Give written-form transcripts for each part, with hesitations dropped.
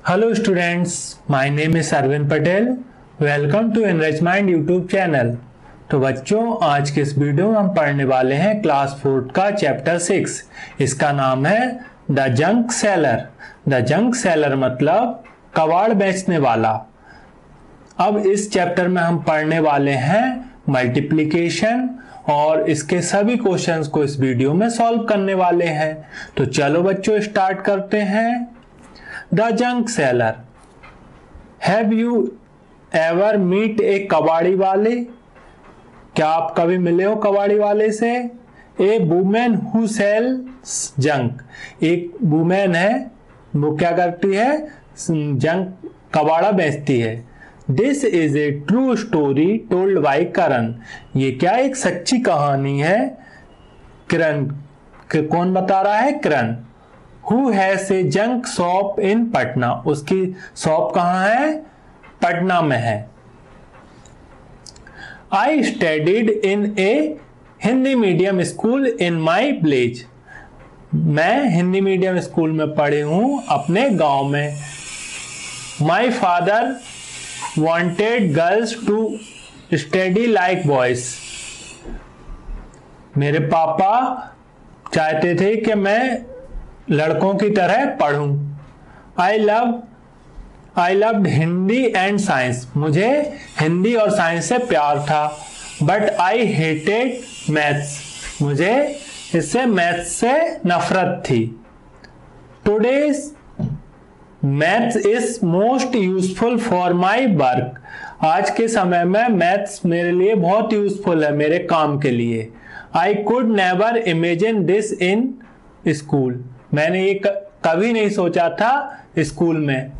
Hello students, my name is Arvind Patel. Welcome to Enrich Mind YouTube channel. तो बच्चों, आज के इस वीडियो में हम पढ़ने वाले हैं क्लास 4 का चैप्टर 6। इसका नाम है the junk seller. The junk seller मतलब कबाड़ बेचने वाला। अब इस चैप्टर में हम पढ़ने वाले हैं मल्टीप्लिकेशन और इसके सभी क्वेश्चंस को इस वीडियो में सॉल्व करने वाले हैं। तो चलो बच्चों स्टार्ट करते हैं। The junk seller. Have you ever meet a कबाड़ी वाले? क्या आप कभी मिले हो कबाड़ी वाले से? A women who sells junk. एक वुमेन है, वो क्या करती है? जंक, कबाड़ा बेचती है। This is a true story told by Karan. ये क्या एक सच्ची कहानी है? करण। कौन बता रहा है? Karan. Who has a junk shop in Patna. उसकी शॉप कहाँ है? पटना में है। I studied in a Hindi medium school in my village. मैं हिंदी मीडियम स्कूल में पढ़ी हूं अपने गांव में। My father wanted girls to study like boys। मेरे पापा चाहते थे कि मैं लड़कों की तरह पढ़ूं। I loved Hindi and science. मुझे हिंदी और साइंस से प्यार था। But I hated maths. मुझे इससे मैथ्स से नफरत थी। Today's maths is most useful for my work. आज के समय में मैथ्स मेरे लिए बहुत यूजफुल है, मेरे काम के लिए। I could never imagine this in school. मैंने ये कभी नहीं सोचा था स्कूल में।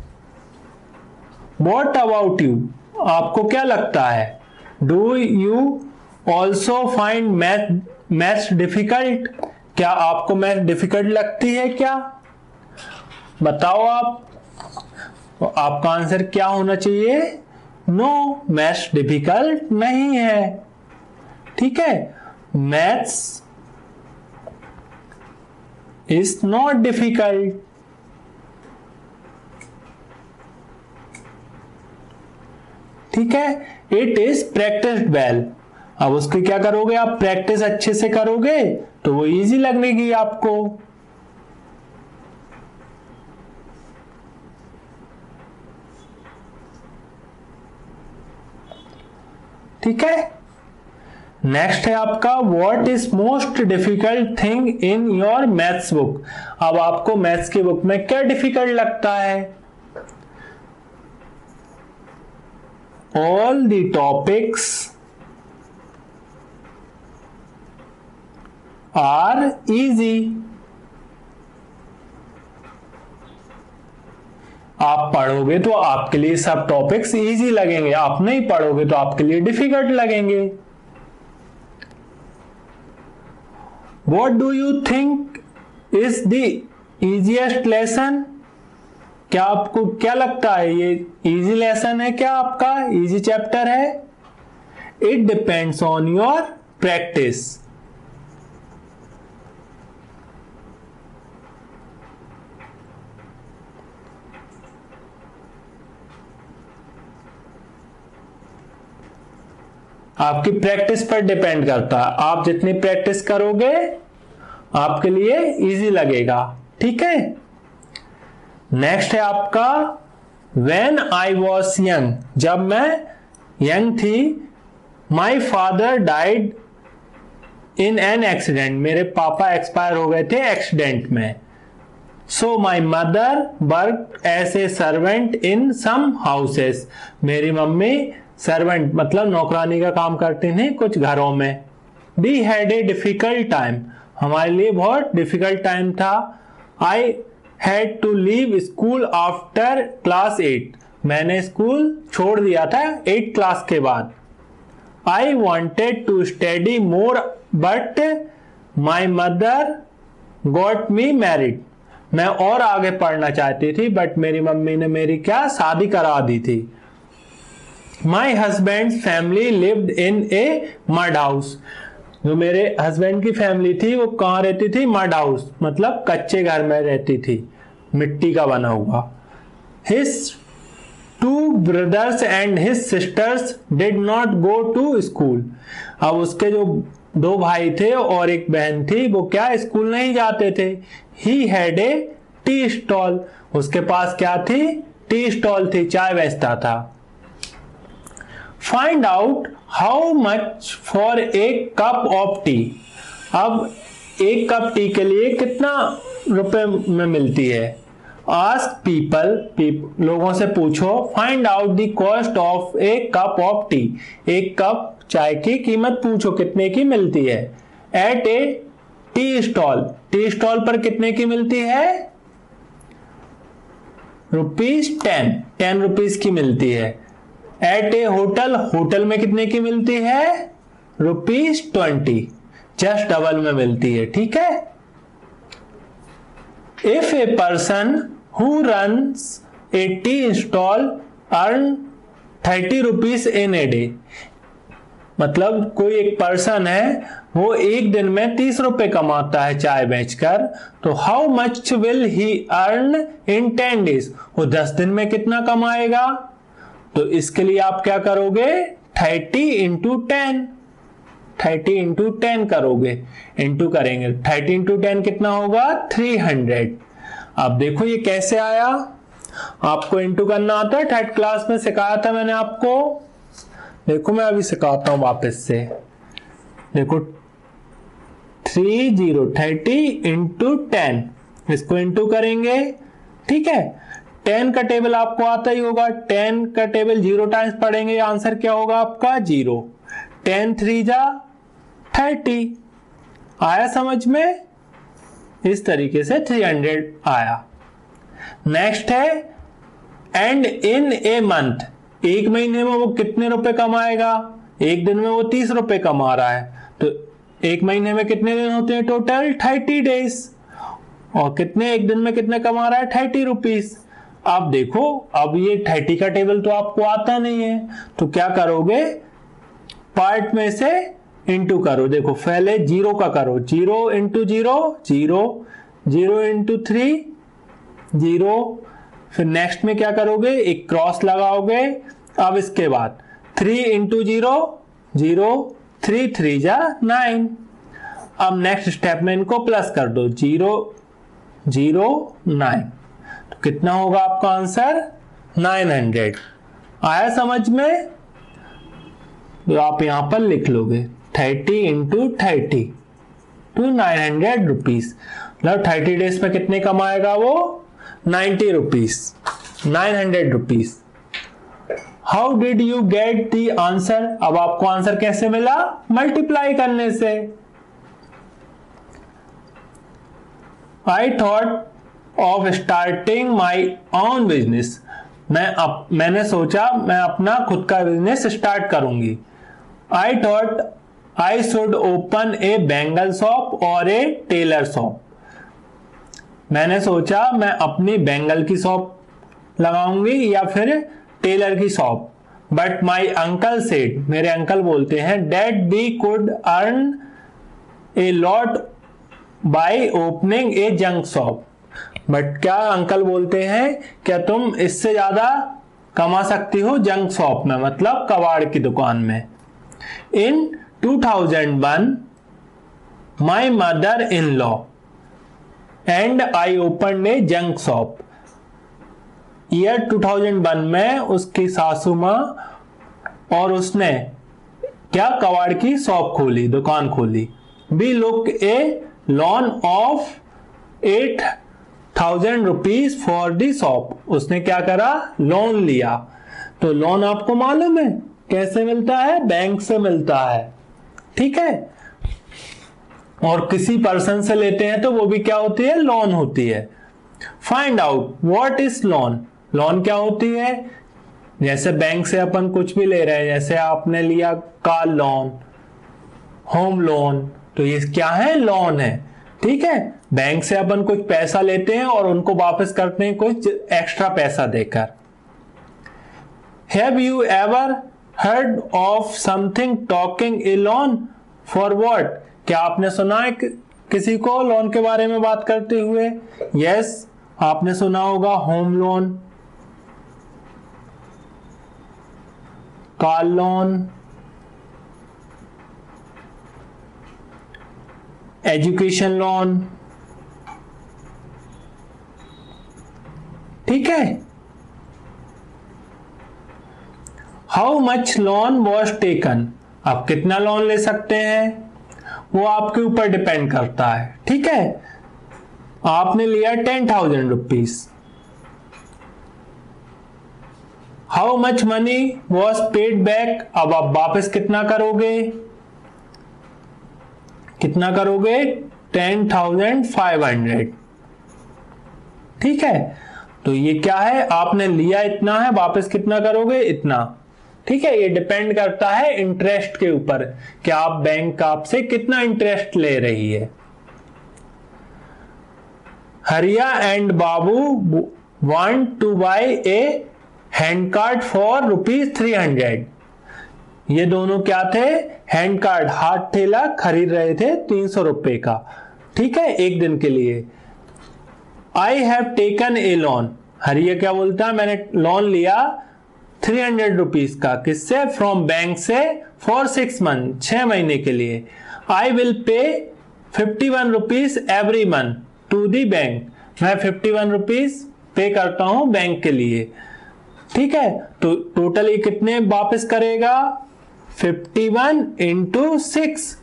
What about you? आपको क्या लगता है? Do you also find maths difficult? क्या आपको मैथ डिफिकल्ट लगती है क्या? बताओ आप। आपका आंसर क्या होना चाहिए? नो, मैथ्स डिफिकल्ट नहीं है। ठीक है, मैथ्स इज नॉट डिफिकल्ट। ठीक है, इट इज प्रैक्टिस्ड वेल। अब उसकी क्या करोगे आप? प्रैक्टिस अच्छे से करोगे तो वो इजी लगेगी आपको। ठीक है, नेक्स्ट है आपका what is most difficult thing in your maths book. अब आपको मैथ्स की बुक में क्या डिफिकल्ट लगता है? All the topics are easy. आप पढ़ोगे तो आपके लिए सब टॉपिक्स इजी लगेंगे, आप नहीं पढ़ोगे तो आपके लिए डिफिकल्ट लगेंगे। What do you think is the easiest lesson? क्या आपको क्या लगता है ये इजी लेसन है? क्या आपका इजी चैप्टर है? It depends on your practice। आपकी प्रैक्टिस पर डिपेंड करता है। आप जितनी प्रैक्टिस करोगे आपके लिए इजी लगेगा। ठीक है, नेक्स्ट है आपका व्हेन आई वॉज यंग। जब मैं यंग थी, my father died in an accident. मेरे पापा एक्सपायर हो गए थे एक्सीडेंट में। So my mother work as a servant in some houses. मेरी मम्मी सर्वेंट मतलब नौकरानी का काम करते थे कुछ घरों में। We had a difficult time. हमारे लिए बहुत डिफिकल्ट टाइम था। I had to leave school after class 8। मैंने स्कूल छोड़ दिया था 8 क्लास के बाद। I wanted to study more but my mother got me married. मैं और आगे पढ़ना चाहती थी बट मेरी मम्मी ने मेरी क्या शादी करा दी थी। My husband family lived in A mud house. जो मेरे हस्बैंड की फैमिली थी वो कहाँ रहती थी? मड हाउस मतलब कच्चे घर में रहती थी, मिट्टी का बना हुआ। His two brothers and his sisters did not go to school. अब उसके जो दो भाई थे और एक बहन थी वो क्या स्कूल नहीं जाते थे. He had a tea stall. उसके पास क्या थी? टी स्टॉल थी, चाय बेचता था. Find out how much for a cup of tea. अब एक कप टी के लिए कितना रुपए में मिलती है? Ask people, लोगों से पूछो. Find out the cost of a cup of tea. एक कप चाय की कीमत पूछो कितने की मिलती है. At a tea stall. Tea stall पर कितने की मिलती है? ₹10. 10 रुपीज की मिलती है. एट ए होटल. होटल में कितने की मिलती है? ₹20. जस्ट डबल में मिलती है. ठीक है. If a person who runs A tea stall earn 30 rupees in a day. मतलब कोई एक पर्सन है वो एक दिन में 30 रुपए कमाता है चाय बेचकर, तो how much will he earn in 10 days. वो 10 दिन में कितना कमाएगा? तो इसके लिए आप क्या करोगे? 30 इंटू 10. 30 इंटू 10 करोगे, इंटू करेंगे. 30 इंटू 10 कितना होगा? 300. अब देखो ये कैसे आया. आपको इंटू करना आता है? थर्ड क्लास में सिखाया था मैंने आपको. देखो मैं अभी सिखाता हूं वापस से. देखो 30 इंटू 10, इसको इंटू करेंगे. ठीक है. 10 का टेबल आपको आता ही होगा. 10 का टेबल 0 टाइम्स पढ़ेंगे, आंसर क्या होगा आपका? 0. 10 3 जा 30. आया समझ में? इस तरीके से 300 आया. नेक्स्ट है एंड इन ए मंथ. एक महीने में वो कितने रुपए कमाएगा? एक दिन में वो 30 रुपए कमा रहा है, तो एक महीने में कितने दिन होते हैं टोटल? 30 डेज. और कितने एक दिन में कितने कमा रहा है? 30 रुपीज. अब देखो, अब ये 30 का टेबल तो आपको आता नहीं है, तो क्या करोगे? पार्ट में से इंटू करो. देखो पहले 0 का करो. 0 इंटू 0 0, 0 इंटू 3 0. फिर नेक्स्ट में क्या करोगे? एक क्रॉस लगाओगे. अब इसके बाद 3 इंटू 0 0, 3 3 जा 9. अब नेक्स्ट स्टेप में इनको प्लस कर दो. 0 0 9. तो कितना होगा आपका आंसर? 900. आया समझ में? तो आप यहां पर लिख लोगे 30 इंटू 30 टू 900 रुपीज. मतलब 30 डेज में कितने कमाएगा वो? 90 rupees. 900 rupees. How did you get the answer? अब आपको आंसर कैसे मिला? मल्टीप्लाई करने से. I thought of starting my own business. मैंने सोचा मैं अपना खुद का बिजनेस स्टार्ट करूंगी. I thought I should open A bangle shop और ए टेलर शॉप. मैंने सोचा मैं अपनी बैंगल की शॉप लगाऊंगी या फिर टेलर की shop. But my uncle said, मेरे अंकल बोलते हैं, that we could earn a lot by opening a junk shop. But क्या अंकल बोलते हैं, क्या तुम इससे ज्यादा कमा सकती हो जंक शॉप में, मतलब कबाड़ की दुकान में. इन 2001 my mother in law and I open A junk shop. Year 2001 में उसकी सासू मां और उसने क्या? कबाड़ की शॉप खोली, दुकान खोली. We look a loan of 8,000 rupees for the shop. उसने क्या करा? लोन लिया. तो लोन आपको मालूम है कैसे मिलता है? बैंक से मिलता है. ठीक है. और किसी पर्सन से लेते हैं तो वो भी क्या होती है? लोन होती है. Find out what is loan. Loan क्या होती है? जैसे बैंक से अपन कुछ भी ले रहे हैं, जैसे आपने लिया कार लोन, होम लोन, तो ये क्या है? लोन है. ठीक है. बैंक से अपन कुछ पैसा लेते हैं और उनको वापस करते हैं कुछ एक्स्ट्रा पैसा देकर. Have you ever heard of something talking A loan for what? क्या आपने सुना है किसी को लोन के बारे में बात करते हुए? यस, आपने सुना होगा home loan, car loan, education loan, ठीक है। How much loan was taken, आप कितना लोन ले सकते हैं वो आपके ऊपर डिपेंड करता है, ठीक है। आपने लिया 10,000 rupees. How much money was paid back, अब आप वापस कितना करोगे, कितना करोगे 10,500, ठीक है। तो ये क्या है, आपने लिया इतना है, वापस कितना करोगे इतना, ठीक है। ये डिपेंड करता है इंटरेस्ट के ऊपर कि आप बैंक आपसे कितना इंटरेस्ट ले रही है। Hariya and Babu want to buy a hand cart for ₹300। ये दोनों क्या थे, हैंड कार्ड, हाथ ठेला खरीद रहे थे 300 रुपए का, ठीक है, एक दिन के लिए। I have taken a loan, हरिया क्या बोलता है, मैंने लोन लिया 300 रुपीज का, किससे, फ्रॉम बैंक से, फॉर 6 मंथ, 6 महीने के लिए। I will pay 51 rupees every month to the bank, मैं 51 रुपीज पे करता हूं बैंक के लिए, ठीक है। तो टोटल ये कितने वापस करेगा, 51 इंटू 6,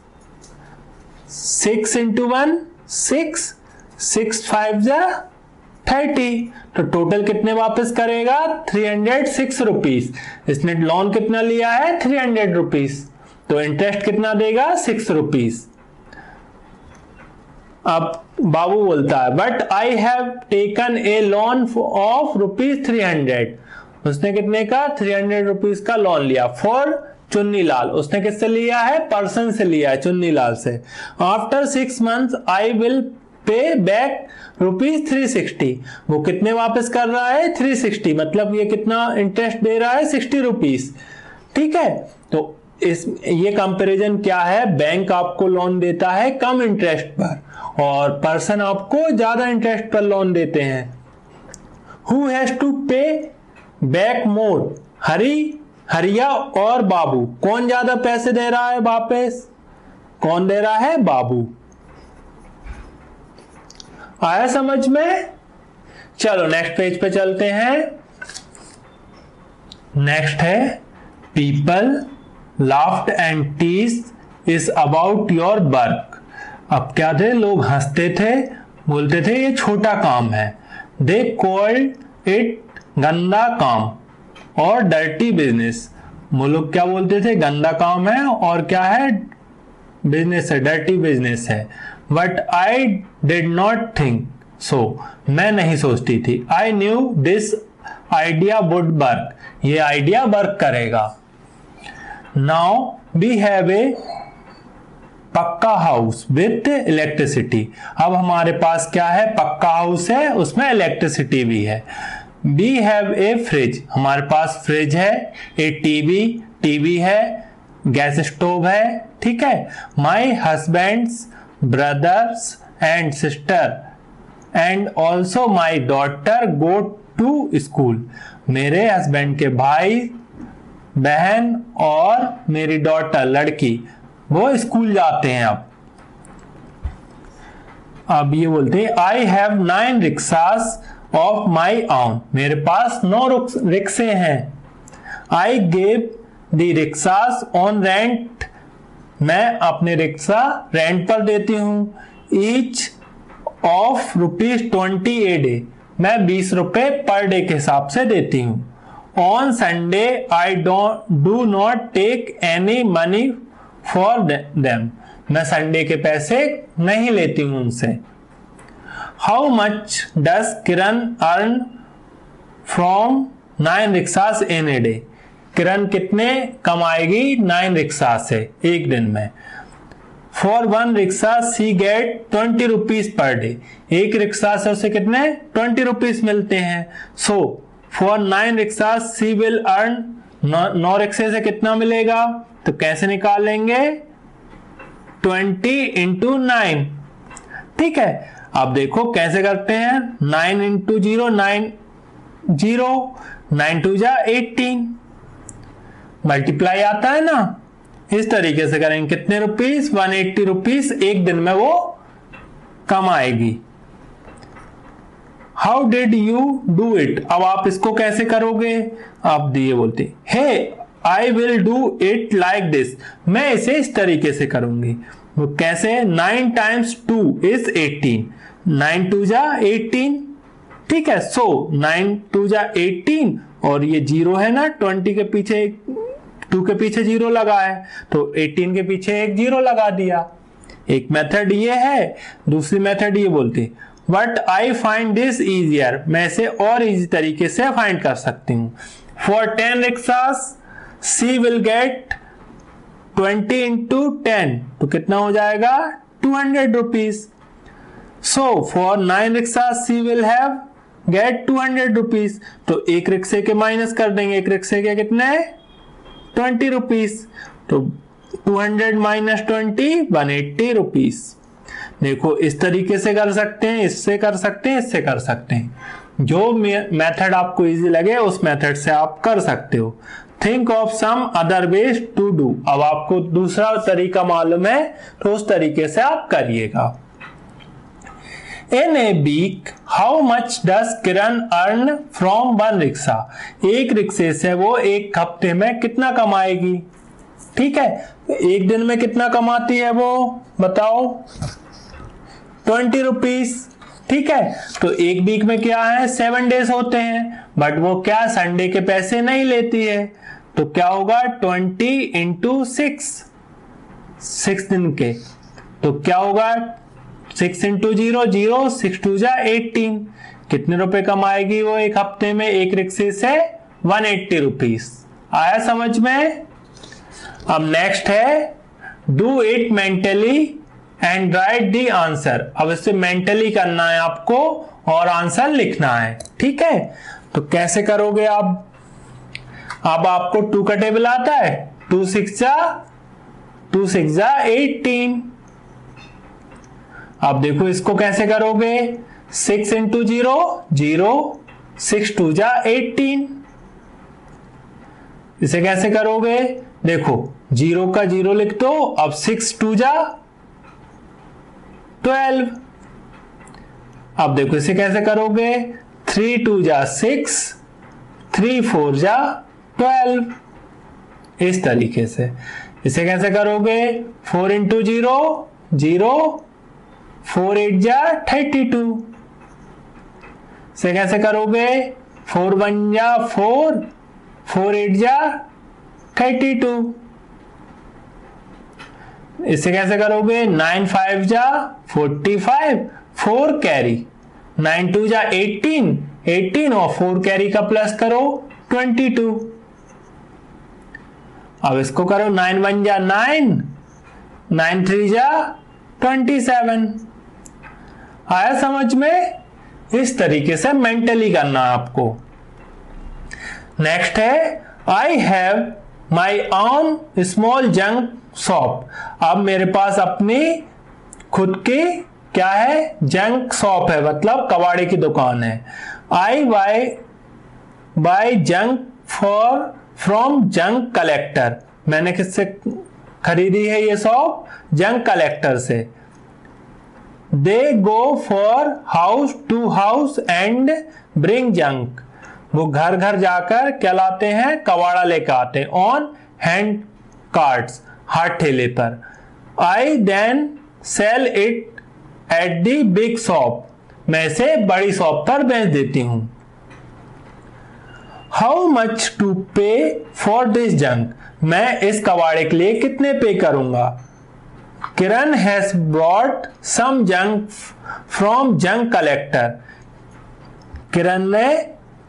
6 इंटू 1 6, 6 5 जा 30, तो टोटल कितने वापस करेगा 306 रुपीज। इसने लोन कितना लिया है 300 रुपीज, तो इंटरेस्ट कितना देगा 6 रुपीज। अब बाबू बोलता है but I have taken a loan of ₹300, उसने कितने का 300 रुपीज का लोन लिया फॉर चुन्नीलाल, उसने किससे लिया है, पर्सन से लिया है, चुन्नीलाल से। आफ्टर 6 मंथ्स आई विल पे बैक ₹360, वो कितने वापस कर रहा है 360, मतलब ये कितना इंटरेस्ट दे रहा है 60 रुपीज, ठीक है। तो ये कंपैरिजन क्या है, बैंक आपको लोन देता है कम इंटरेस्ट पर और पर्सन आपको ज्यादा इंटरेस्ट पर लोन देते हैं। हु हैज टू पे बैक मोर, हरिया और बाबू, कौन ज्यादा पैसे दे रहा है वापस, कौन दे रहा है, बाबू। आया समझ में। चलो नेक्स्ट पेज पे चलते हैं। नेक्स्ट है people laughed and teased is about your work. अब क्या थे, लोग हंसते थे, बोलते थे ये छोटा काम है। दे कॉल्ड इट गंदा काम और डर्टी बिजनेस, वो लोग क्या बोलते थे, गंदा काम है और क्या है, बिजनेस है, डर्टी बिजनेस है। But I did not think so, मैं नहीं सोचती थी। I knew this idea would work, ये आइडिया वर्क करेगा। नाउ वी हैव ए पक्का हाउस विथ इलेक्ट्रिसिटी, अब हमारे पास क्या है, पक्का हाउस है, उसमें इलेक्ट्रिसिटी भी है। वी हैव ए फ्रिज, हमारे पास फ्रिज है। ए टीवी है, गैस स्टोव है, ठीक है। माई husbands brothers and sister and also my daughter go to school, मेरे हस्बैंड के भाई बहन और मेरी डॉटर लड़की वो स्कूल जाते हैं। अब ये बोलते हैं I have 9 rickshaws of my own, मेरे पास 9 रिक्शे हैं। I gave the rickshaws on rent, मैं अपने रिक्शा रेंट पर देती हूं। ईच ऑफ ₹20 ए डे, मैं 20 रुपए पर डे के हिसाब से देती हूं। On Sunday I do not take any money for them, मैं संडे के पैसे नहीं लेती हूं उनसे। How much does Kiran earn from 9 rickshaws in a day, Kiran कितने कमाएगी 9 रिक्शा से एक दिन में। For 1 rickshaw she get 20 rupees per day, एक रिक्शा से उसे कितने 20 रुपीज मिलते हैं। So for 9 rickshaw she will earn, 9 रिक्शे से कितना मिलेगा, तो कैसे निकालेंगे 20 इंटू 9, ठीक है। अब देखो कैसे करते हैं, 9 इंटू 0 9 0, 9 2 जा 18, मल्टीप्लाई आता है ना, इस तरीके से करेंगे। कितने रुपीस? 180 रुपीस एक दिन में वो कमाएगी। How did you do it? अब आप इसको कैसे करोगे? आप दिए बोलते हे I will do it like this, मैं इसे इस तरीके से करूंगी। वो कैसे? 9 times 2 is 18, 9 2 जा 18, ठीक है। सो 9 2 जा 18 और ये 0 है ना, 20 के पीछे 2 के पीछे 0 लगा है तो 18 के पीछे एक 0 लगा दिया। एक मेथड ये है, दूसरी मेथड ये बोलती but I find this easier, मैं इसे और इजी तरीके से फाइंड कर सकती हूँ। For 10 rickshaws she will get 20 into 10, तो कितना हो जाएगा? 200 rupees. So for 9 rickshaw she will have get 200 rupees, तो एक रिक्शे के माइनस कर देंगे, एक रिक्शे के कितने? 20 रुपीज, तो 200 माइनस 20 180 रुपीज। देखो इस तरीके से कर सकते हैं, इससे कर सकते हैं, इससे कर सकते हैं। जो मेथड आपको इजी लगे उस मेथड से आप कर सकते हो। Think of some other ways to do, अब आपको दूसरा तरीका मालूम है तो उस तरीके से आप करिएगा। In a week how much does Kiran earn from 1 rickshaw, एक रिक्शे से वो एक हफ्ते में कितना कमाएगी? ठीक है, एक दिन में कितना कमाती है वो बताओ? 20 रुपीज, ठीक है। तो एक वीक में क्या है? 7 डेज होते हैं, बट वो क्या संडे के पैसे नहीं लेती है, तो क्या होगा? 20 into 6 दिन के, तो क्या होगा? 6 into 0 0, 6 2 जा 18, कितने रुपए कमाएगी वो एक हफ्ते में एक रिक्शे से? 180 रुपीज। आया समझ में? अब नेक्स्ट है do it mentally and right the answer. अब इससे मेंटली करना है आपको और आंसर लिखना है, ठीक है। तो कैसे करोगे आप? अब आपको 2 का टेबल आता है, 2 6 जा 18। अब देखो इसको कैसे करोगे? 6 into 0 0, 6 2 जा 18। इसे कैसे करोगे? देखो 0 का 0 लिख दो, अब 6 2 जा 12। अब देखो इसे कैसे करोगे? 3 2 जा 6, 3 4 जा 12, इस तरीके से। इसे कैसे करोगे? 4 into 0 0, 4 8 जा 32। इसे कैसे करोगे? 4 1 जा 4, 4 8 जा 32। इसे कैसे करोगे? 9 5 जा 45, 4 कैरी, 9 2 जा 18, 18 और 4 कैरी का प्लस करो 22। अब इसको करो 9 1 जा 9, 9 3 जा 27। आया समझ में? इस तरीके से मेंटली करना आपको। नेक्स्ट है I have my own small junk shop. अब मेरे पास अपनी खुद की क्या है? जंक शॉप है, मतलब कबाड़े की दुकान है। I buy junk from junk collector, मैंने किससे खरीदी है ये शॉप? जंक कलेक्टर से। They go for house to house and bring junk, वो घर घर जाकर क्या लाते हैं? कबाड़ा लेकर आते हैं। ऑन हैंड कार्ट्स, हाथ ठेले पर। I then sell it at the big shop, मैं इसे बड़ी शॉप पर बेच देती हूं। How much to pay for this junk, मैं इस कबाड़े के लिए कितने पे करूंगा? Kiran has brought some junk from junk collector, Kiran ने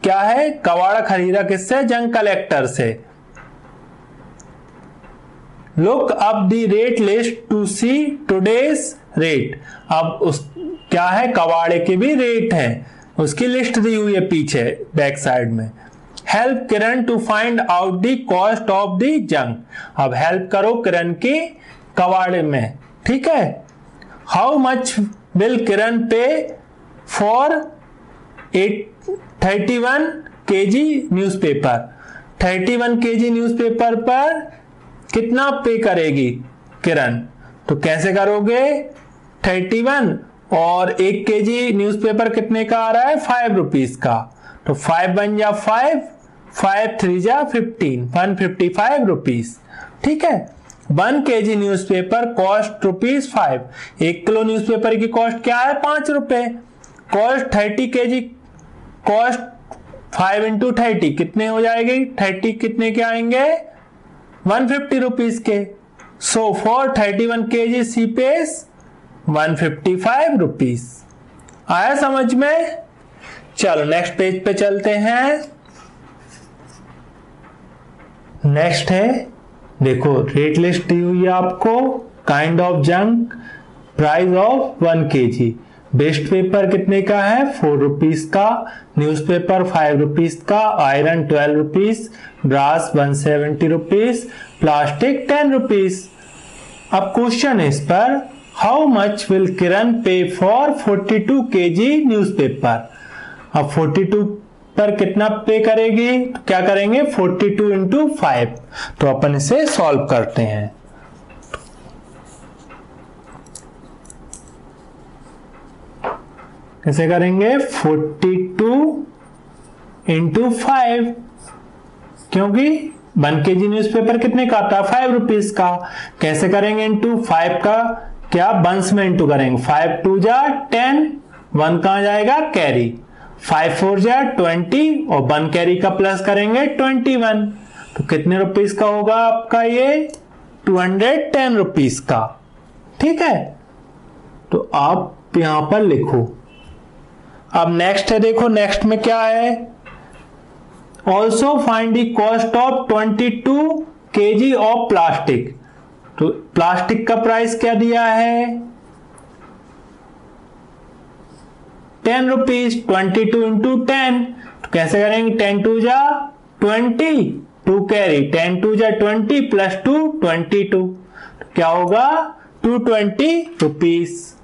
क्या है? कबाड़ा खरीदा किससे? जंक कलेक्टर से। Look up the rate list to see today's rate, अब उस क्या है? कबाड़े के भी रेट है, उसकी लिस्ट दी हुई है पीछे बैक साइड में। Help Kiran to find out the cost of the junk, अब हेल्प करो किरण की कबाड़े में, ठीक है। हाउ मच विल किरण पे for 31 kg newspaper, 31 KG newspaper पर कितना पे करेगी किरण? तो कैसे करोगे? 31 और 1 केजी न्यूज़पेपर कितने का आ रहा है? 5 रुपीज का। तो 5 बन जा 5, 5 3 जा 15, 155 रुपीज। ठीक है। 1 KG newspaper cost ₹5। 1 kilo newspaper की कॉस्ट क्या है? 5 रुपए। कॉस्ट 30 केजी, कॉस्ट 5 इंटू 30 कितने हो जाएगी? 30 कितने के आएंगे? 150 रुपीज के। So for 31 KG she pays 155 rupees. आया समझ में? चलो नेक्स्ट पेज पे चलते हैं। नेक्स्ट है, देखो रेट लिस्ट दी हुई है आपको। Kind of junk, price of 1 KG. Waste paper कितने का है? 4 रुपीज का। न्यूज़पेपर 5 रुपीज का। Iron 12 rupees. Brass 170 rupees. Plastic 10 rupees. अब क्वेश्चन है इस पर, हाउ मच विल किरण पे फॉर 42 केजी न्यूज़पेपर? अब 42 पर कितना पे करेगी? तो क्या करेंगे? 42 इंटू 5। तो अपन इसे सॉल्व करते हैं। कैसे करेंगे? 42 इंटू 5, क्योंकि 1 केजी न्यूज़पेपर कितने का आता है? 5 रुपीज का। कैसे करेंगे? इंटू 5 का क्या बंस में इंटू करेंगे? 5 2 जा 10, 1 कहां जाएगा? कैरी। 5 4 जा 20 और 1 कैरी का प्लस करेंगे 21। तो कितने रुपीस का होगा आपका ये? 210 रुपीस का। ठीक है। तो आप यहां पर लिखो। अब नेक्स्ट है, देखो नेक्स्ट में क्या है? Also find the cost of 22 KG of plastic. तो प्लास्टिक का प्राइस क्या दिया है? 10 रुपीज। 22 इंटू 10। तो कैसे करेंगे? 10 2 जा 20, 2 कैरी। 10 2 जा 20 प्लस 2 22। तो क्या होगा? 220 रुपीज।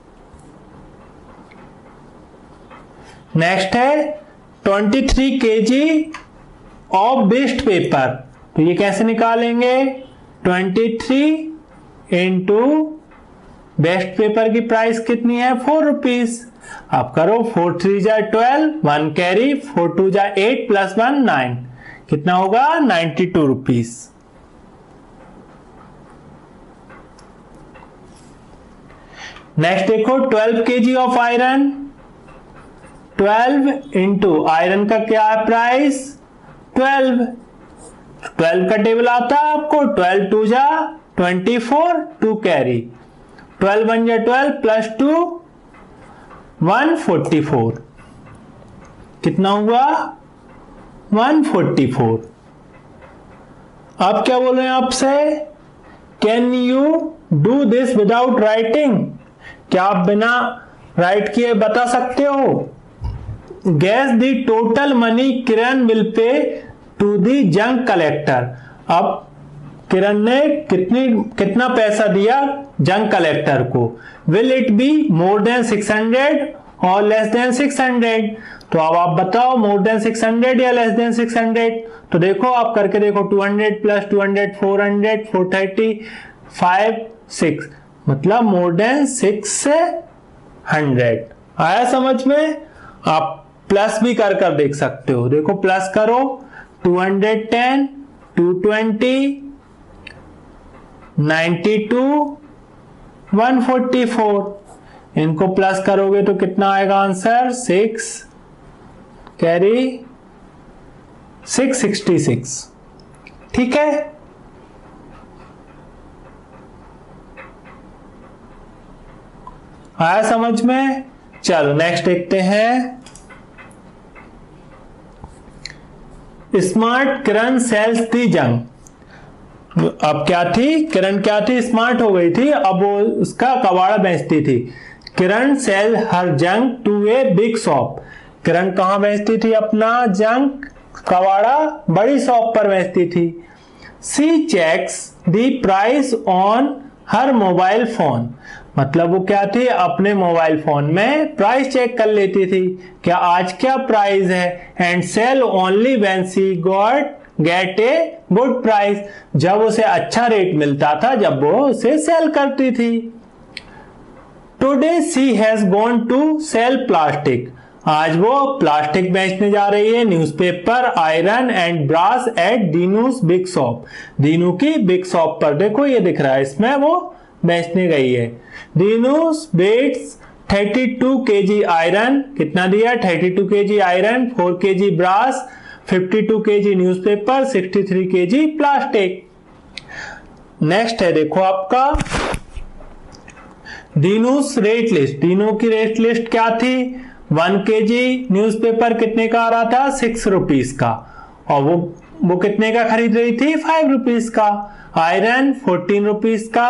नेक्स्ट है 23 केजी ऑफ बेस्ट पेपर। तो ये कैसे निकालेंगे? 23 इंटू बेस्ट पेपर की प्राइस कितनी है? 4 रुपीज। आप करो 4 3 जा 12, 1 कैरी, 4 2 जा 8 प्लस 1 9। कितना होगा? 92 रुपीज। नेक्स्ट देखो 12 KG of iron. 12 into iron का क्या है प्राइस? 12। 12 का टेबल आता है आपको। 12 2 जा 24, 2 कैरी। 12 1 जा 12 प्लस 2 144। कितना हुआ? 144। अब क्या बोल रहे हैं आपसे? Can you do this without writing? क्या आप बिना राइट किए बता सकते हो? Guess the total money Kiran will pay to the junk collector. अब किरण ने कितना पैसा दिया जंक कलेक्टर को? Will it be more than 600 और लेस देन 600? तो अब आप बताओ मोर देन 600 या लेस देन 600? तो देखो आप करके देखो। 200 प्लस 200 400, 430, 5 6, मतलब मोर देन 600। आया समझ में? आप प्लस भी कर देख सकते हो। देखो प्लस करो 210, 220, 92, 144। इनको प्लस करोगे तो कितना आएगा आंसर? 6 कैरी 666। ठीक है। आया समझ में? चलो नेक्स्ट देखते हैं। स्मार्ट किरण सेल्स दी जंग। अब क्या थी? किरण क्या थी? स्मार्ट हो गई थी। अब वो उसका कबाड़ा बेचती थी। Kiran sell her junk to a big shop. Kiran कहां बेचती थी अपना जंक कबाड़ा? बड़ी शॉप पर बेचती थी। She checks the price on her mobile phone. मतलब वो क्या थी? अपने मोबाइल फोन में प्राइस चेक कर लेती थी, क्या आज क्या प्राइस है। And sell only when she got get a good price, जब उसे अच्छा रेट मिलता था जब वो उसे सेल करती थी। Today she has gone to sell plastic, आज वो प्लास्टिक बेचने जा रही है, newspaper, iron and brass at Dinu's big shop, Dinu की बिग शॉप पर। देखो ये दिख रहा है, इसमें वो बेचने गई है। दीनूस बेट्स 32 kg आयरन, कितना दिया 32 kg iron, 4 kg brass, 52 kg newspaper, 63 kg plastic. Next है देखो आपका दीनूस रेट लिस्ट, दीनू की रेट लिस्ट क्या थी, 1 kg न्यूज़पेपर कितने का आ रहा था 6 रुपीज का, और वो कितने का खरीद रही थी 5 रुपीज का, आयरन 14 रुपीज का,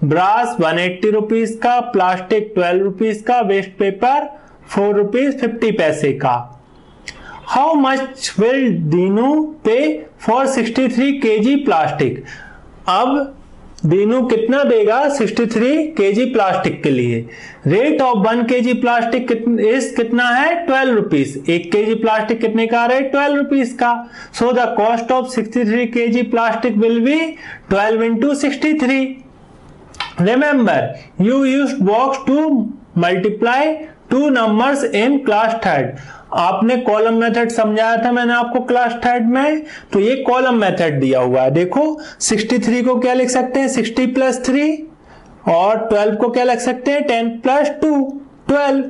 ब्रास 180 रुपीज का, प्लास्टिक 12 रुपीज का, वेस्ट पेपर 4 रुपीज 50 पैसे का। हाउ मच विल दीनू पे फॉर 63 kg प्लास्टिक, अब दीनू कितना देगा 63 kg प्लास्टिक के लिए। रेट ऑफ 1 kg प्लास्टिक कितना है 12 रुपीज, 1 kg प्लास्टिक कितने का है 12 रुपीज का। So the cost of 63 kg plastic will be 12 into 63। Remember you used box to multiply 2 numbers in class third, आपने कॉलम मेथड समझाया था मैंने आपको क्लास थर्ड में, तो ये कॉलम मेथड दिया हुआ है। देखो 63 को क्या लिख सकते हैं 60 + 3, और 12 को क्या लिख सकते हैं 10 + 2 12।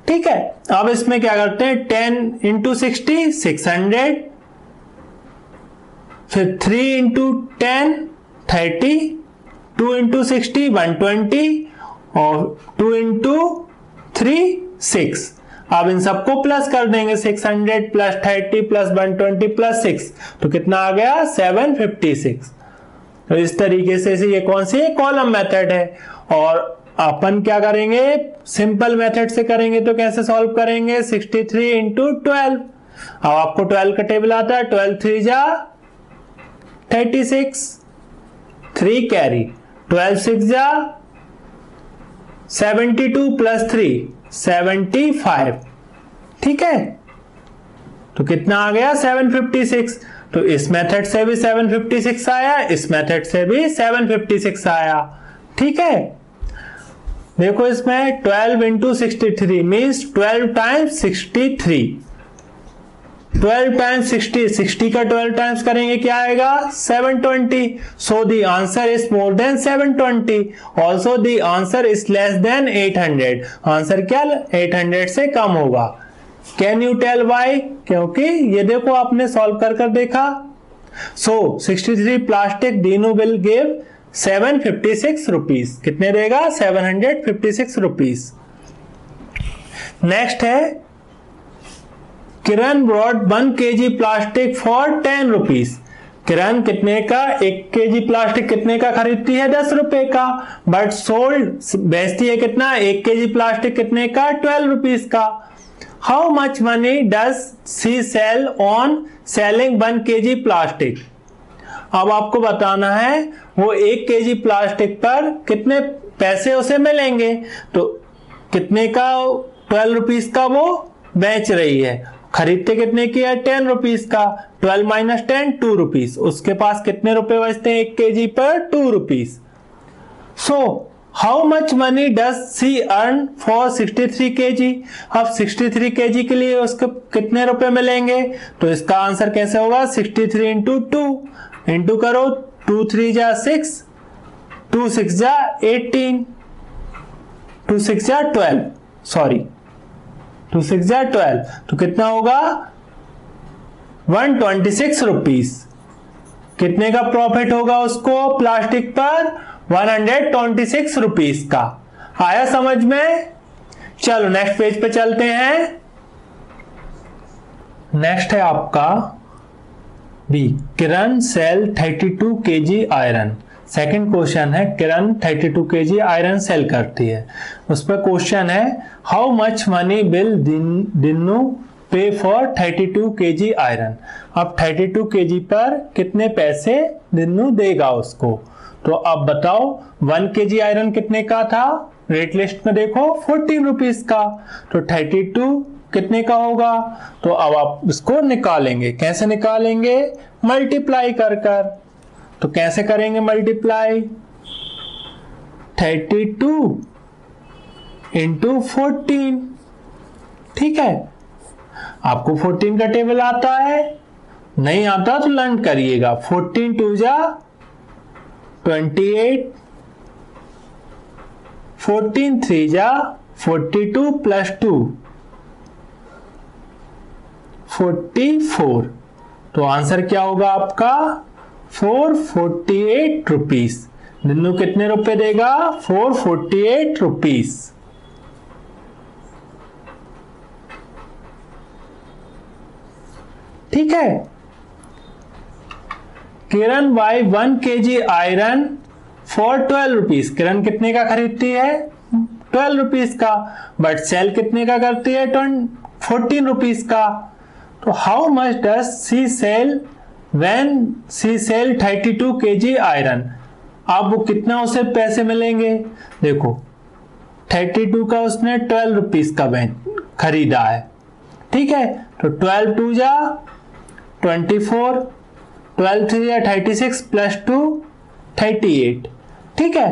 ठीक है, अब इसमें क्या करते हैं 10 into 60 600, फिर 3 into 10 30, 2 into 60 120, और 2 into 3 6। अब इन सबको प्लस कर देंगे 600 + 30 + 120 + 6, तो कितना आ गया 756। तो इस तरीके से ये कौन सी कॉलम मेथड है, और अपन क्या करेंगे सिंपल मेथड से करेंगे तो कैसे सॉल्व करेंगे 63 into 12। अब आपको 12 का टेबल आता है, 12 3 जा 36, 3 कैरी, 12 6 जा 72 + 3 75। ठीक है, तो कितना आ गया 756। तो इस मेथड से भी 756 आया, इस मेथड से भी 756 आया। ठीक है, देखो इसमें 12 into 63 मीन्स 12 times 63, 12 times 60, 60 का 12 टाइम्स करेंगे क्या आएगा 720। So the answer is more than 720, also the answer is less than 800, answer क्या 800 से कम होगा। कैन यू टेल वाई, क्योंकि ये देखो आपने सॉल्व कर कर देखा। So 63 plastic Dinu will give 756 rupees, कितने देगा 756 रुपीज। नेक्स्ट है Kiran brought 1 kg plastic for 10 rupees, Kiran कितने का 1 kg प्लास्टिक कितने का खरीदती है 10 रुपए का, बट सोल्ड बेचती है कितना 1 kg प्लास्टिक कितने का 12 रुपीज का। How much money does she sell on selling 1 kg plastic, अब आपको बताना है वो 1 kg प्लास्टिक पर कितने पैसे उसे मिलेंगे, तो कितने का 12 रुपीज का वो बेच रही है, खरीदते कितने की है 10 रुपीज का, 12 - 10 2 रुपीज, उसके पास कितने रुपए बचते हैं 1 kg पर 2 rupees. So how much money does C earn for 63 kg, अब 63 kg के लिए उसको कितने रुपए मिलेंगे, तो इसका आंसर कैसे होगा 63 into 2 इंटू करो 2 3 जा 6, 2 6 जा 18, 2 6 जा 12, सॉरी 2 6 जा 12, तो कितना होगा 126 रुपीज। कितने का प्रॉफिट होगा उसको प्लास्टिक पर 126 रुपीज का। आया समझ में, चलो नेक्स्ट पेज पे चलते हैं। नेक्स्ट है आपका B, Kiran sell 32 kg iron. Second question है किरण 32 kg आयरन सेल करती है, उस पर क्वेश्चन है how much money will Dinu पे फॉर 32 kg आयरन, अब 32 kg पर कितने पैसे दीनू देगा उसको। तो अब बताओ 1 kg आयरन कितने का था, रेट लिस्ट में देखो 14 रुपीज का, तो 32 कितने का होगा? तो अब आप इसको निकालेंगे, कैसे निकालेंगे? मल्टीप्लाई कर कर। तो कैसे करेंगे मल्टीप्लाई? 32 इंटू 14, ठीक है। आपको 14 का टेबल आता है? नहीं आता तो लर्न करिएगा। 14 2 जा 28, 14 3 जा 42 प्लस 2 44। तो आंसर क्या होगा आपका? 448 रुपीज। दिन्नू कितने रुपए देगा? 448 रुपीज। ठीक है। Kiran buy 1 kg iron for 12 rupees. Kiran कितने का खरीदती है? 12 रुपीज का। बट सेल कितने का करती है? 14 रुपीज का। तो how much does she sell when she sell 32 kg iron? अब वो कितना उसे पैसे मिलेंगे? देखो 32 का उसने 12 रुपीज का खरीदा है, ठीक है। तो 12 2 जा 24, 12 3 जा 36 प्लस 2 38, ठीक है।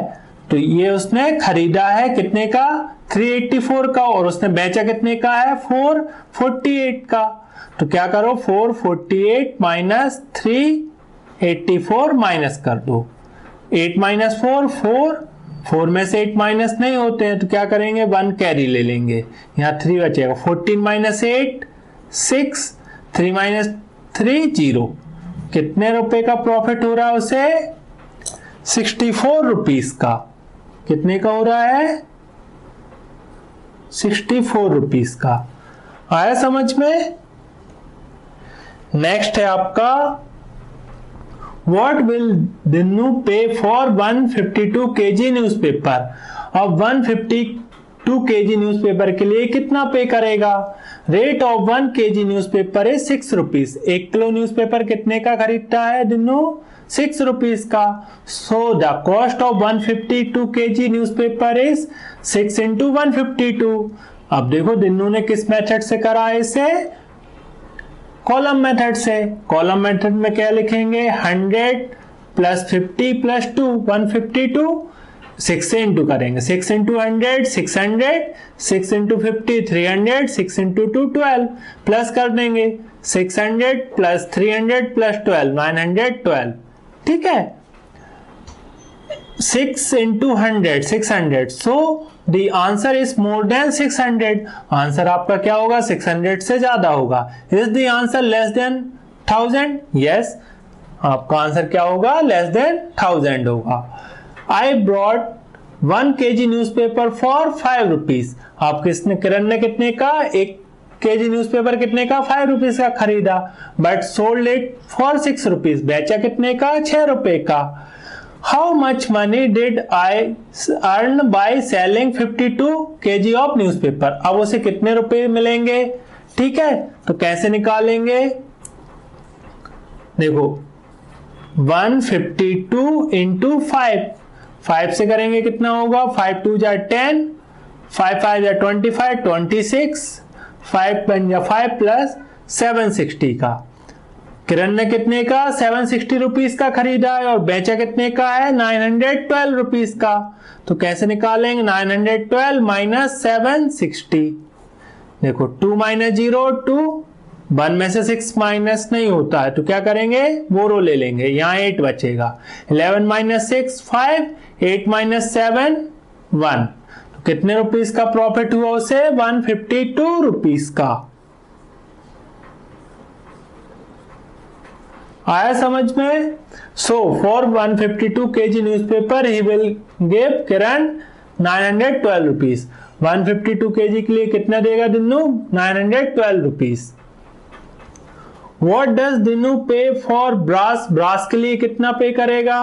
तो ये उसने खरीदा है कितने का? 384 का, और उसने बेचा कितने का है? 448 का। तो क्या करो? 448 माइनस 384 माइनस कर दो। 8 माइनस 4 4, 4 में से 8 माइनस नहीं होते हैं, तो क्या करेंगे? 1 कैरी ले लेंगे, यहाँ 3 बचेगा। 14 माइनस 8 6, 3 माइनस 3 0। कितने रुपए का प्रॉफिट हो रहा है उसे? 64 रुपीज का। कितने का हो रहा है? 64 रुपीज का। आया समझ में? नेक्स्ट है आपका what will Dinnu pay for 152 kg newspaper. अब 152 kg न्यूज़पेपर के लिए कितना पे करेगा? Rate of 1 kg newspaper is 6 rupees. 1 kilo newspaper कितने का खरीदता है दिन्नू? 6 रुपीज का। So the cost of 152 kg newspaper is 6 into 152। अब देखो दिन्नू ने किस मेथड से करा है इसे? कॉलम मेथड से। कॉलम मेथड में क्या लिखेंगे? 100 प्लस 50 प्लस 2 152, 6 से इंटू करेंगे। 6 इंटू 100 600, 6 इंटू 50 300, 6 इंटू 2 12 प्लस कर देंगे। 600 प्लस 300 प्लस 12 912, ठीक है। 6 into 100 600, so the answer is more than 600। Answer आपका क्या होगा? 600 से ज्यादा होगा। Is the answer less than 1000? Yes, आपका आंसर क्या होगा? लेस देन 1000 होगा। I brought 1 kg newspaper for 5 rupees. आप किसने? किरण ने कितने का? 1 kg न्यूज़पेपर कितने का? 5 रुपीज का खरीदा। But sold it for 6 rupees. बेचा कितने का? 6 रुपए का। How much money did I earn by selling 52 kg of newspaper? अब उसे कितने रुपए मिलेंगे? ठीक है, तो कैसे निकालेंगे? देखो 152 इंटू 5 से करेंगे कितना होगा? 5 2 जा 10, 5 5 जा 25 26, 5 बन जा 5 प्लस 760 का। किरण ने कितने का? 760 रुपीज का खरीदा है, और बेचा कितने का है? 912 रुपीज का। तो कैसे निकालेंगे? 912 माइनस 760। देखो 2 माइनस 0 2, 1 में से 6 माइनस नहीं होता है, तो क्या करेंगे? बोरो ले लेंगे, यहाँ 8 बचेगा। 11 माइनस 6 5, 8 माइनस 7 1। तो कितने रुपीज का प्रॉफिट हुआ उसे? 152 रुपीज का। आया समझ में? So for 152 kg newspaper he will give Kiran 912 rupees. 152 kg के लिए कितना देगा दिन्नू? 912 rupees. What does दिन्नू pay for brass? Brass के लिए कितना पे करेगा?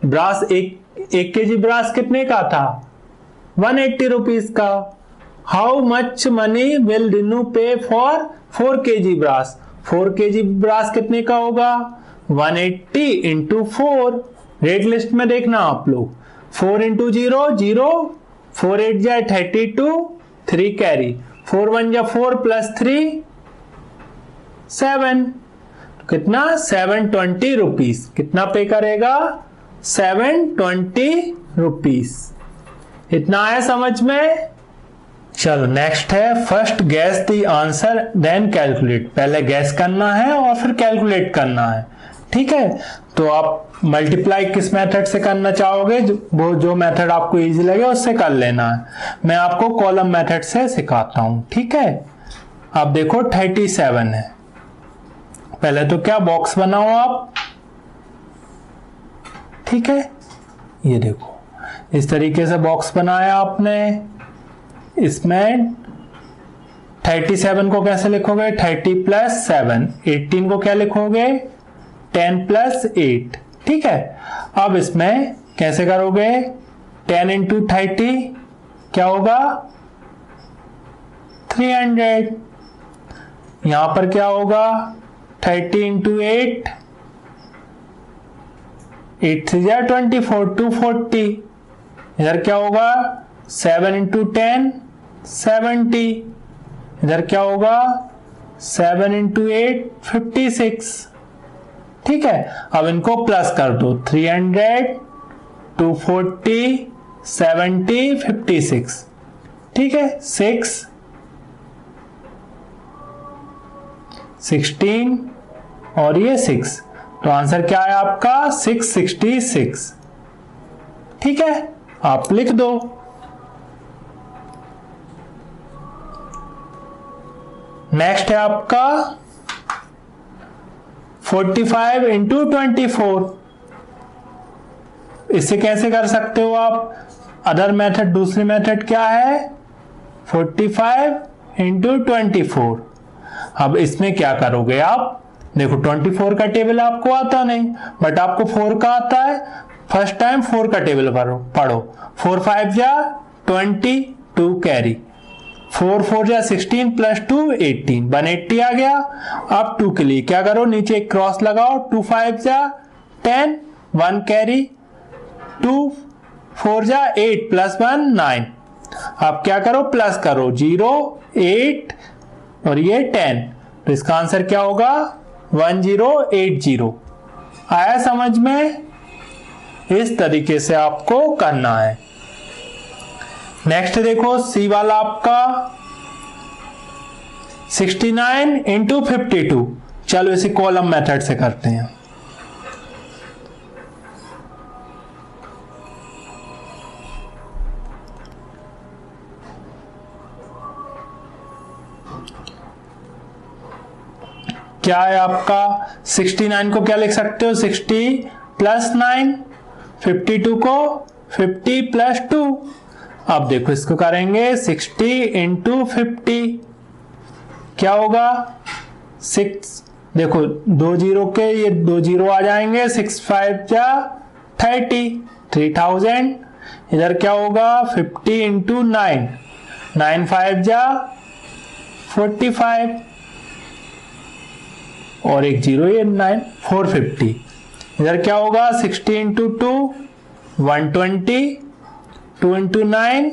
ब्रास 1 kg ब्रास कितने का था? 180 रुपीज का। How much money will Dinnu pay for 4 kg brass? 4 kg brass कितने का होगा? 180 इंटू 4। रेट लिस्ट में देखना आप लोग। 4 इंटू 0 0, 4 8 जाए 32, 3 कैरी, 4 1 जा 4 प्लस 3 7, कितना 720 रुपीज। कितना पे करेगा 720 रुपीज। इतना आया समझ में। चलो नेक्स्ट है first guess the answer then calculate. पहले गैस करना है और फिर कैलकुलेट करना है, ठीक है। तो आप मल्टीप्लाई किस मेथड से करना चाहोगे, वो जो मेथड आपको इजी लगे उससे कर लेना है। मैं आपको कॉलम मेथड से सिखाता हूं, ठीक है। अब देखो 37 है। पहले तो क्या बॉक्स बनाओ आप, ठीक है। ये देखो इस तरीके से बॉक्स बनाया आपने। इसमें 37 को कैसे लिखोगे, 30 प्लस 7। 18 को क्या लिखोगे, 10 प्लस 8, ठीक है। अब इसमें कैसे करोगे, 10 इंटू 30 क्या होगा 300। यहां पर क्या होगा 30 इंटू 8, 8 3 जा 24, 240। इधर क्या होगा 7 इंटू 10 70। इधर क्या होगा 7 इंटू 8 56, ठीक है। अब इनको प्लस कर दो, 300 240 70 56, ठीक है। 6 16 और ये 6, तो आंसर क्या है आपका 666, ठीक है। आप लिख दो। नेक्स्ट है आपका 45 इंटू 24। इससे कैसे कर सकते हो आप, अदर मेथड, दूसरी मेथड क्या है 45 इंटू 24। अब इसमें क्या करोगे आप, देखो 24 का टेबल आपको आता नहीं, बट आपको 4 का आता है। फर्स्ट टाइम 4 का टेबल पढ़ो। 4 5 जा 20, 2 कैरी, 4 4 जा 16 प्लस 2 18, 180 आ गया। अब 2 के लिए क्या करो, नीचे एक क्रॉस लगाओ, 2 5 जा 10, 1 कैरी, 2 4 जा 8 प्लस 1 9। अब क्या करो, प्लस करो, 0 8 और ये 10, तो इसका आंसर क्या होगा 1080। आया समझ में। इस तरीके से आपको करना है। नेक्स्ट देखो सी वाला आपका 69 इंटू 52। चलो इसे कॉलम मेथड से करते हैं। क्या है आपका 69 को क्या लिख सकते हो, 60 प्लस 9, 52 को 50 प्लस 2। अब देखो इसको करेंगे 60 इंटू 50, क्या होगा 6, देखो 2 जीरो के ये 2 जीरो आ जाएंगे, 6 5 जा 30, 3000। इधर क्या होगा 50 इंटू 9, 9 5 जा 45 और एक जीरो, ये 9 450। इधर क्या होगा 60 इंटू 2 120, 2 इंटू 9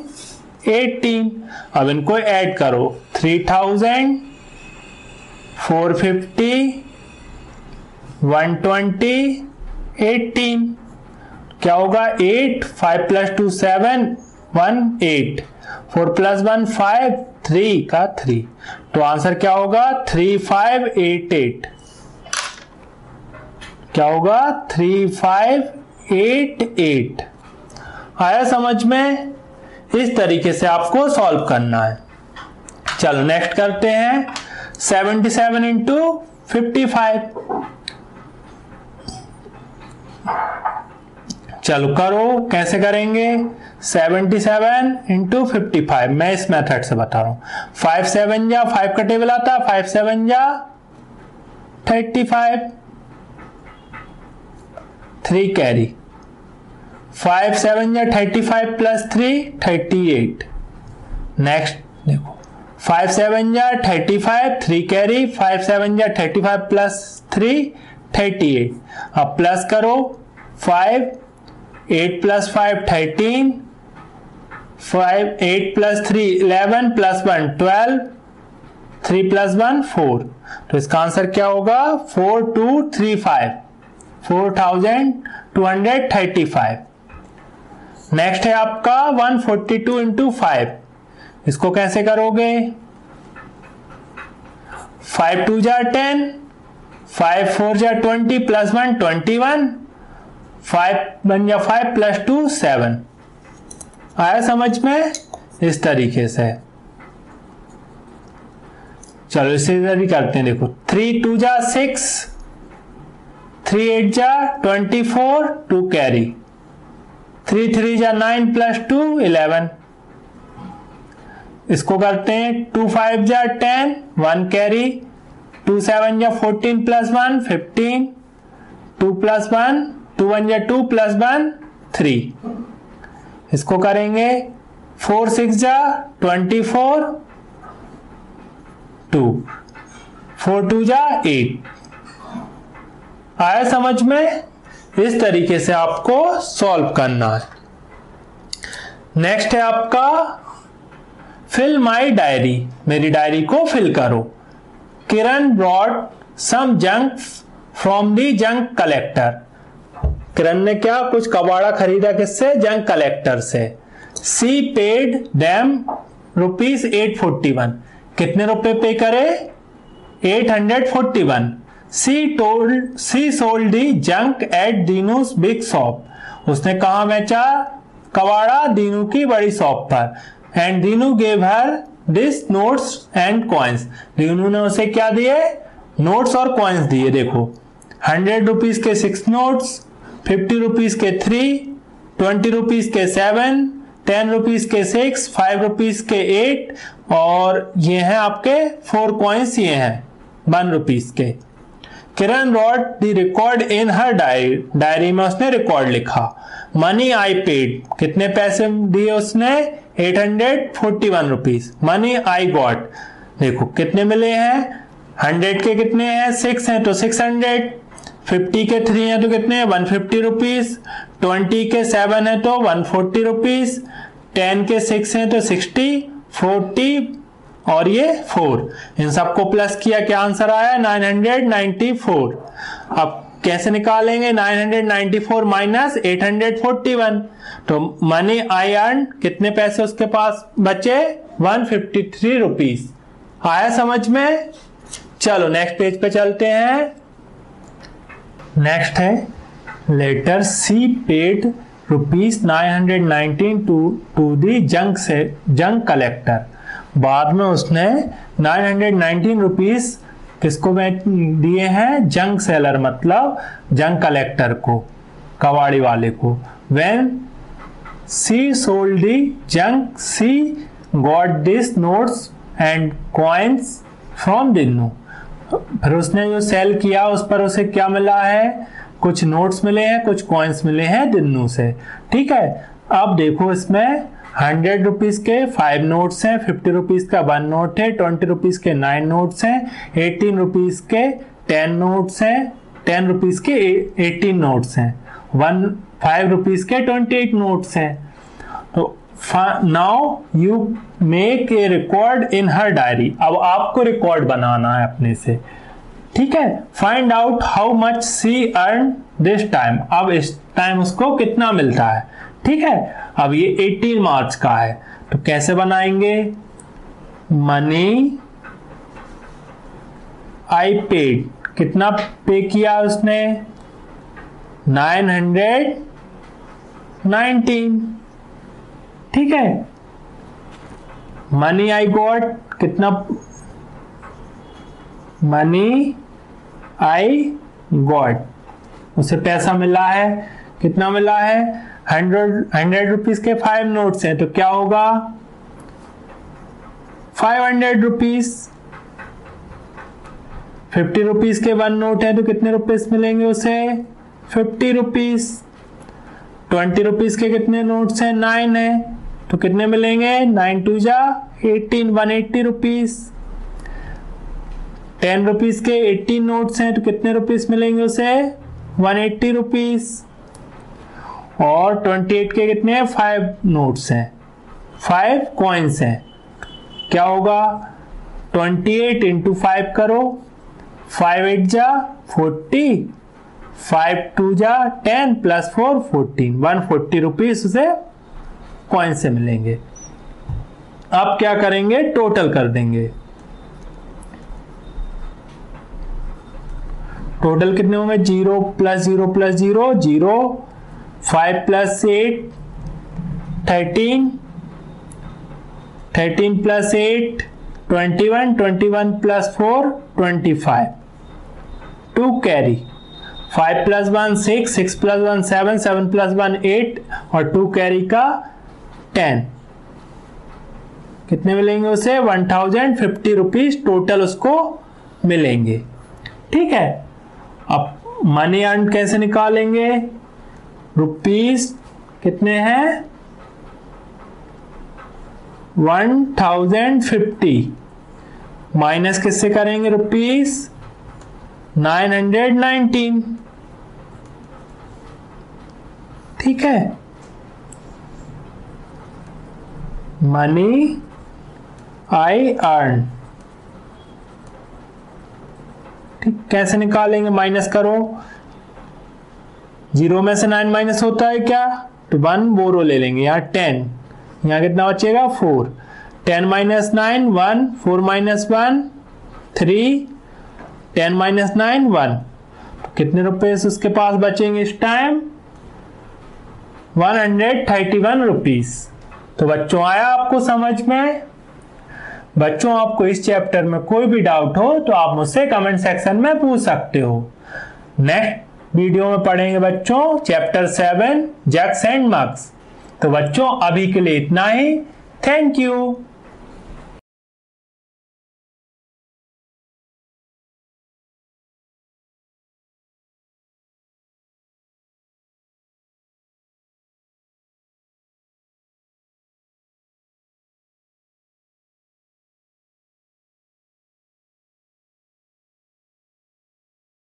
18। अब इनको ऐड करो, 3000 450 120 18, क्या होगा 8, 5 प्लस 2 7 1 8, 4 प्लस 1 5 3 का 3, तो आंसर क्या होगा 3588। क्या होगा 3588। आया समझ में। इस तरीके से आपको सॉल्व करना है। चलो नेक्स्ट करते हैं 77 इंटू 55। चलो करो, कैसे करेंगे 77 इंटू 55। मैं इस मेथड से बता रहा हूं। 5 7 जा 5 का टेबल आता है, 5 7 जा 35, 3 कैरी, 5 7 जा 35 प्लस 3 38। नेक्स्ट देखो 5 7 जा 35, 3 कैरी, 5 7 जा 35 प्लस 3 38। अब प्लस करो 5, 8 प्लस 5 13, 5 8 प्लस 3 11 प्लस 1 12 3 प्लस 1 4। तो इसका आंसर क्या होगा 4235 4235। नेक्स्ट है आपका 142 इंटू 5। इसको कैसे करोगे 5 2 जा 10 5 4 जा 20 प्लस 1 21 5 1 जा 5 प्लस 2 7। आया समझ में इस तरीके से। चलो इसे इधर भी करते हैं। देखो 3 2 जा 6 3 8 जा 24 2 कैरी 3 3 जा 9 प्लस 2 11। इसको करते हैं 2 5 जा 10 1 कैरी 2 7 जा 14 प्लस 1 15 2 प्लस 1 2 1 जा 2 प्लस 1 3। इसको करेंगे 4 6 जा 24 2 4 2 जा 8। आया समझ में। इस तरीके से आपको सॉल्व करना है। नेक्स्ट है आपका फिल माई डायरी। मेरी डायरी को फिल करो। Kiran brought some junk from the junk collector. Kiran ने क्या कुछ कबाड़ा खरीदा किससे जंक कलेक्टर से। She paid them rupees 841। कितने रुपए पे करे 841। She sold the junk at Dinu's big shop. उसने कहा बेचा कबाड़ा दीनू की बड़ी शॉप पर। And Dinu gave her this notes and coins. Dinu ने उसे क्या दिए नोट्स और कॉइन्स दिए। देखो 100 रुपीज के 6 नोट्स 50 रुपीज के 3 20 रुपीज के 7 10 रुपीज के 6 5 रुपीज के 8 और ये हैं आपके 4 कॉइन्स ये हैं 1 रुपीज के। Kiran wrote the record in her diary. Diary में उसने रिकॉर्ड लिखा। Money I paid. कितने पैसे दिए उसने 841 रुपीज। Money I got. देखो कितने मिले हैं 100 के कितने हैं 6 हैं तो 600 50 के 3 हैं तो कितने 150 रुपीज 20 के 7 है तो 140 रुपीज 10 के 6 हैं तो 60 40 और ये 4। इन सबको प्लस किया क्या आंसर आया 994। अब कैसे निकालेंगे 994 माइनस 841। तो मनी आई अर्न कितने पैसे उसके पास बचे 153 रुपीज। आया समझ में। चलो नेक्स्ट पेज पे चलते हैं। नेक्स्ट है later she paid rupees 919 to the junk collector. बाद में उसने 919 रुपीज किसको दिए हैं जंक सेलर मतलब जंक कलेक्टर को कबाड़ी वाले को। When she sold the junk she got this notes and coins from Dinnu. फिर उसने जो सेल किया उस पर उसे क्या मिला है कुछ नोट्स मिले हैं कुछ कॉइन्स मिले हैं दिन्नू से। ठीक है। अब देखो इसमें 100 रुपीज के 5 नोट्स हैं 50 रुपीज का 1 नोट है 20 रुपीज के 9 नोट्स हैं 18 रुपीज के 10 नोट्स हैं 10 रुपीज के 18 नोट्स हैं 5 रुपीज के 28 नोट्स हैं। तो now you make a record in her diary. अब आपको रिकॉर्ड बनाना है अपने से। ठीक है। Find out how much see earn this time. अब इस टाइम उसको कितना मिलता है। ठीक है। अब ये 18 मार्क्स का है तो कैसे बनाएंगे मनी आई पेड कितना पे किया उसने 919। ठीक है। मनी आई गॉट कितना मनी आई गॉट उसे पैसा मिला है कितना मिला है 100 रुपीज के 5 नोट्स हैं तो क्या होगा 500 रुपीज। 50 रुपीज के 1 नोट है तो कितने रुपीस मिलेंगे उसे 50 रुपीज। 20 रुपीज के कितने नोट्स हैं 9 है तो कितने मिलेंगे 9 2 जा 18 180 रुपीज। 10 रुपीज के 18 नोट्स हैं तो कितने रुपीस मिलेंगे उसे 180 रुपीज। और 28 के कितने 5 नोट्स हैं 5 कॉइन्स हैं। क्या होगा, 28 इंटू 5 करो, 5 8 जा 40, 5 2 जा 10 प्लस 4 14, 140 रुपीज उसे कॉइन से मिलेंगे। अब क्या करेंगे, टोटल कर देंगे। टोटल कितने होंगे, 0 plus 0 plus 0 0, 5 plus 8 13, 13 plus 8 21, 21 plus 4 25, 2 carry, 5 plus 1 6, 6 plus 1 7, 7 plus 1 8 और 2 कैरी का 10। कितने मिलेंगे उसे, 1050 रुपीज टोटल उसको मिलेंगे। ठीक है, अब मनी अर्न कैसे निकालेंगे, रुपीज कितने हैं, 1050 माइनस किससे करेंगे, रुपीज 919। ठीक है, मनी आई अर्न। ठीक, कैसे निकालेंगे, माइनस करो, 0 में से 9 माइनस होता है क्या, तो 1 बोरो ले लेंगे, यहाँ 10, यहाँ कितना बचेगा 4, 10 माइनस 9 1, 4 माइनस 1 3, 10 माइनस 9 1, कितने रुपए उसके पास बचेंगे इस टाइम, 131 रुपीज। तो बच्चों आया आपको समझ में। बच्चों आपको इस चैप्टर में कोई भी डाउट हो तो आप मुझसे कमेंट सेक्शन में पूछ सकते हो। नेक्स्ट वीडियो में पढ़ेंगे बच्चों चैप्टर 7 जैक्स एंड मग्स। तो बच्चों अभी के लिए इतना ही। Thank you.